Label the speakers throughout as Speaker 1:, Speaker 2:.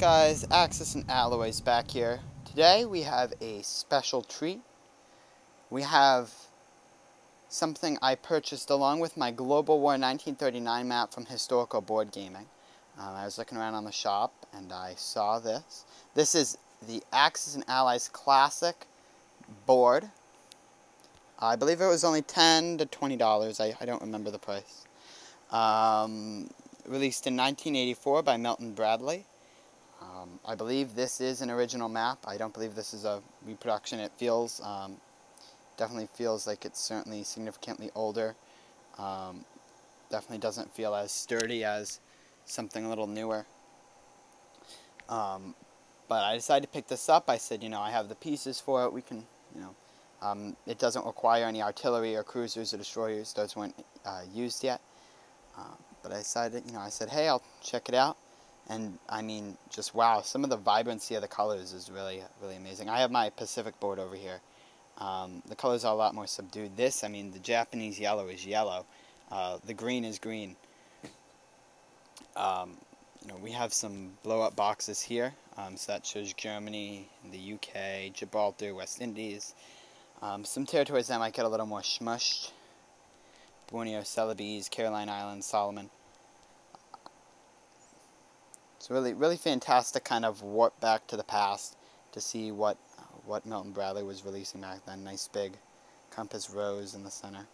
Speaker 1: guys, Axis and Alloys back here. Today we have a special treat. We have something I purchased along with my Global War 1939 map from Historical Board Gaming. I was looking around on the shop and I saw this. This is the Axis and Allies Classic board. I believe it was only $10 to $20. I don't remember the price. Released in 1984 by Milton Bradley. I believe this is an original map. I don't believe this is a reproduction. It feels, definitely feels like it's certainly significantly older. Definitely doesn't feel as sturdy as something a little newer. But I decided to pick this up. I said, I have the pieces for it. We can, it doesn't require any artillery or cruisers or destroyers. Those weren't used yet. But I decided, I said, hey, I'll check it out. And, I mean, just wow, some of the vibrancy of the colors is really, really amazing. I have my Pacific board over here. The colors are a lot more subdued. This, I mean, the Japanese yellow is yellow. The green is green. We have some blow-up boxes here. So that shows Germany, the UK, Gibraltar, West Indies. Some territories that might get a little more smushed. Borneo, Celebes, Caroline Islands, Solomon. It's really fantastic kind of warp back to the past to see what Milton Bradley was releasing back then. Nice big compass rose in the center.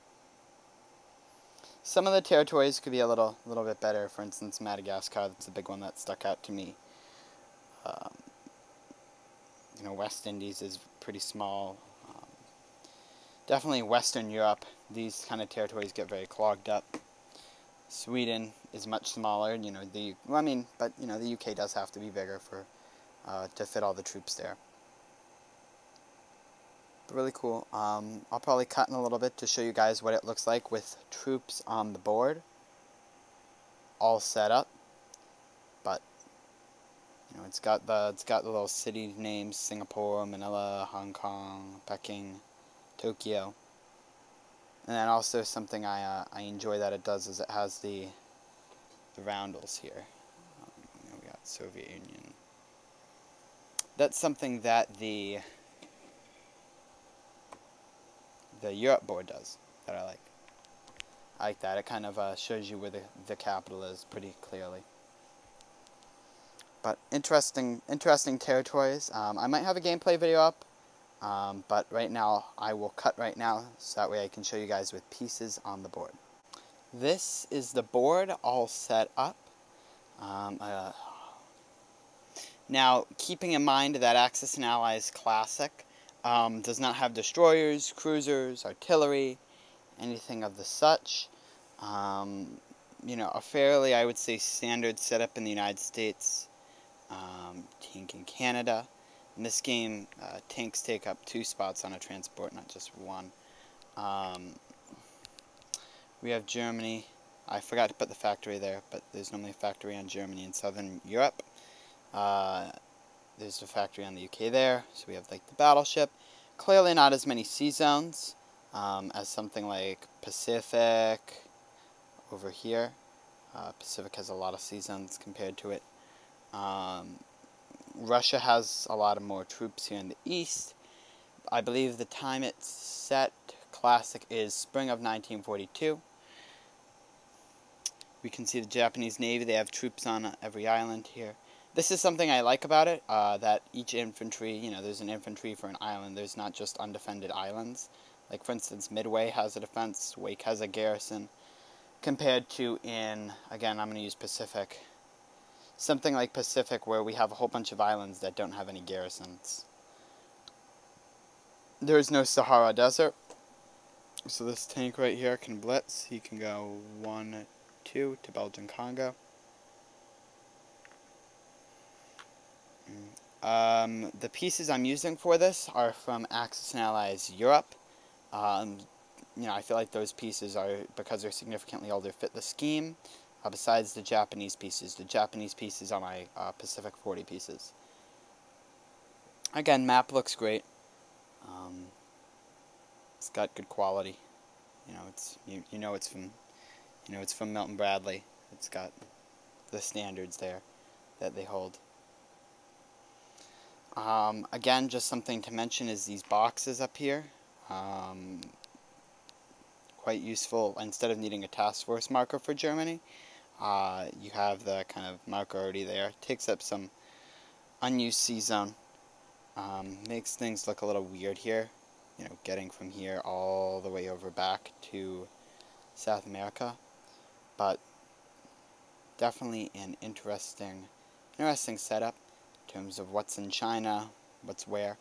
Speaker 1: Some of the territories could be a little bit better. For instance, Madagascar, that's a big one that stuck out to me. West Indies is pretty small. Definitely Western Europe, these kind of territories get very clogged up. Sweden is much smaller, the UK does have to be bigger for to fit all the troops there. But really cool. I'll probably cut in a little bit to show you guys what it looks like with troops on the board, all set up. But it's got the little city names: Singapore, Manila, Hong Kong, Peking, Tokyo. And then also something I enjoy that it does is it has the roundels here. We got Soviet Union. That's something that the Europe board does that I like. I like that. It kind of shows you where the capital is pretty clearly. But interesting territories. I might have a gameplay video up. But right now, I will cut right now, so that way I can show you guys with pieces on the board. This is the board all set up. Now, keeping in mind that Axis and Allies Classic does not have destroyers, cruisers, artillery, anything of the such. A fairly, I would say, standard setup in the United States, tank in Canada. In this game, tanks take up 2 spots on a transport, not just 1. We have Germany. I forgot to put the factory there, but there's normally a factory on Germany in Southern Europe. There's a factory on the UK there, so we have like the battleship. Clearly not as many sea zones as something like Pacific over here. Pacific has a lot of sea zones compared to it. Russia has a lot of more troops here in the east. I believe the time it's set, classic, is spring of 1942. We can see the Japanese Navy. They have troops on every island here. This is something I like about it, that each infantry, there's an infantry for an island. There's not just undefended islands. Like, for instance, Midway has a defense, Wake has a garrison, compared to again, I'm going to use Pacific. Something like Pacific, where we have a whole bunch of islands that don't have any garrisons. There is no Sahara Desert, so this tank right here can blitz. He can go 1, 2 to Belgian Congo. The pieces I'm using for this are from Axis and Allies Europe. I feel like those pieces are, because they're significantly older, fit the scheme. Besides the Japanese pieces. The Japanese pieces are my Pacific 40 pieces. Again, map looks great. It's got good quality. It's from Milton Bradley. It's got the standards there that they hold. Again, just something to mention is these boxes up here. Quite useful. Instead of needing a task force marker for Germany, you have the kind of marker already there. It takes up some unused C-zone. Makes things look a little weird here, you know, getting from here all the way over back to South America. But definitely an interesting setup in terms of what's in China, what's where,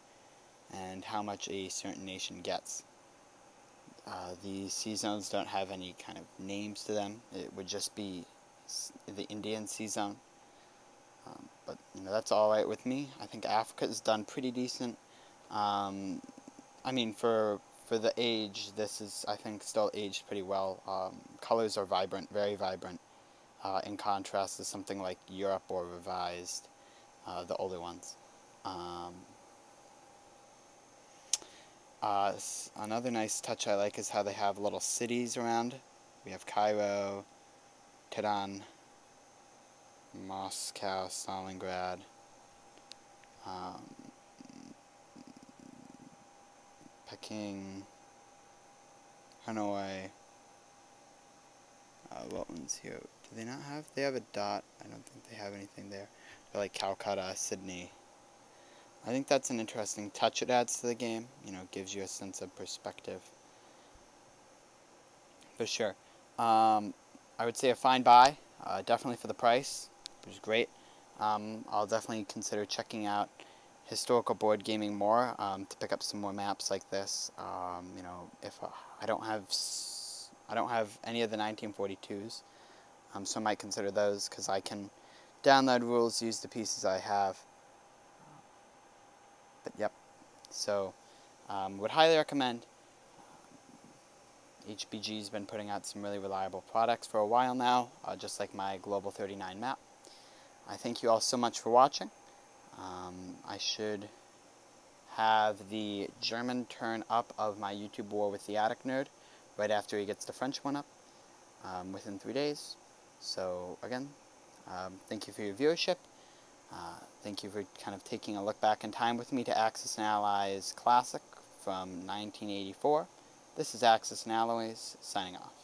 Speaker 1: and how much a certain nation gets. The sea zones don't have any kind of names to them. It would just be the Indian sea zone. But you know, that's all right with me. I think Africa's done pretty decent. I mean, for the age, this is, I think, still aged pretty well. Colors are vibrant, very vibrant, in contrast to something like Europe or Revised, the older ones. Another nice touch I like is how they have little cities around. We have Cairo, Tehran, Moscow, Stalingrad, Peking, Hanoi. What ones here? Do they not have? They have a dot. I don't think they have anything there. They're like Calcutta, Sydney. I think that's an interesting touch it adds to the game. You know, gives you a sense of perspective. For sure. I would say a fine buy. Definitely for the price. It was great. I'll definitely consider checking out historical board gaming more to pick up some more maps like this. You know, if I don't have any of the 1942s, so I might consider those because I can download rules, use the pieces I have. But yep, so would highly recommend. HBG's been putting out some really reliable products for a while now, just like my Global 39 map. I thank you all so much for watching. I should have the German turn up of my YouTube war with the Attic Nerd right after he gets the French one up within 3 days. So again, thank you for your viewership. Thank you for kind of taking a look back in time with me to Axis and Allies Classic from 1984. This is Axis and Allies, signing off.